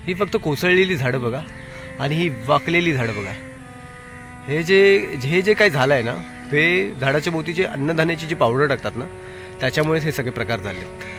ही फक्त कोसळलेली झाडं बघा आणि ही वाकलेली झाडं बघा. हे जे काही झालं आहे ना, ते झाडाच्या भोवती जे अन्नधान्याची जी पावडर टाकतात ना, त्याच्यामुळे हे सगळे प्रकार झाले.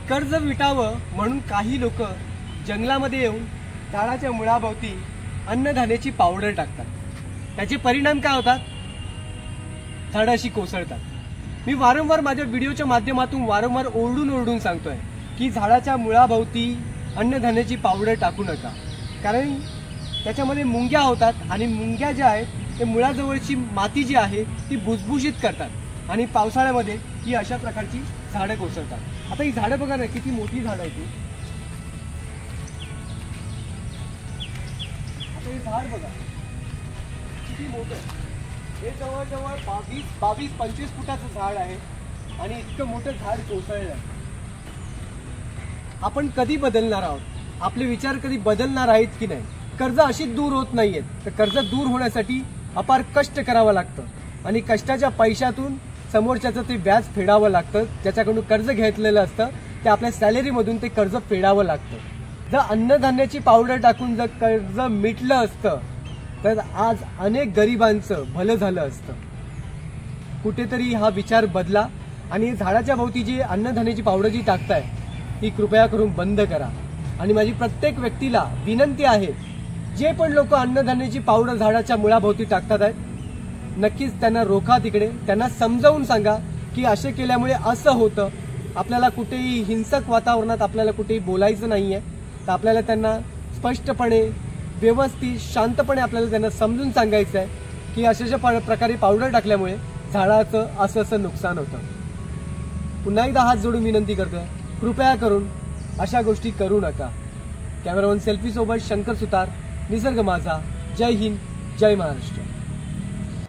कर्ज मिटावं म्हणून काही लोक जंगलामध्ये येऊन झाडाच्या मुळाभोवती अन्नधान्याची पावडर टाकतात. त्याचे परिणाम काय होतात? झाडं अशी कोसळतात. मी वारंवार माझ्या व्हिडिओच्या माध्यमातून वारंवार ओरडून सांगतोय की झाडाच्या मुळाभोवती अन्नधान्याची पावडर टाकू नका, कारण त्याच्यामध्ये मुंग्या होतात आणि मुंग्या ज्या आहेत ते मुळाजवळची माती जी आहे ती भुसभुशीत करतात आणि पावसाळ्यामध्ये ही अशा प्रकारची झाडं कोसळतात. आता ही झाडं बघा ना, किती मोठी झाडं आहे ती. आता हे झाड बघा किती मोठं आहे. हे जवळजवळ 22-25 फुटाचं झाड आहे आणि इतकं मोठं झाड कोसळलं आहे. आपण कधी बदलणार आहोत? आपले विचार कधी बदलणार आहेत की नाही? कर्ज अशीच दूर होत नाहीयेत. तर कर्ज दूर होण्यासाठी अपार कष्ट करावं लागतं आणि कष्टाच्या पैशातून समोरच्याचं ते व्याज फेडावं लागतं. ज्याच्याकडून कर्ज घेतलेलं असतं ते आपल्या सॅलरीमधून ते कर्ज फेडावं लागतं. जर अन्नधान्याची पावडर टाकून जर कर्ज मिटलं असतं तर आज अनेक गरिबांचं भलं झालं असतं. कुठेतरी हा विचार बदला आणि झाडाच्या भोवती जी अन्नधान्याची पावडर जी टाकताय ती कृपया करून बंद करा. आणि माझी प्रत्येक व्यक्तीला विनंती आहे, जे पण लोक अन्नधान्याची पावडर झाडाच्या मुळाभोवती टाकतात आहेत, नक्कीच त्यांना रोखा. तिकडे त्यांना समजावून सांगा की असे केल्यामुळे असं होतं. आपल्याला कुठेही हिंसक वातावरणात आपल्याला कुठेही बोलायचं नाहीये. तर आपल्याला त्यांना स्पष्टपणे व्यवस्थित शांतपणे आपल्याला त्यांना समजून सांगायचं आहे की अशा प्रकारे पावडर टाकल्यामुळे झाडाचं असं नुकसान होतं. पुन्हा एकदा हात जोडून विनंती करतोय, कृपया करून अशा गोष्टी करू नका. कॅमेरामन सेल्फी सोबत शंकर सुतार, निसर्ग माझा. जय हिंद, जय महाराष्ट्र.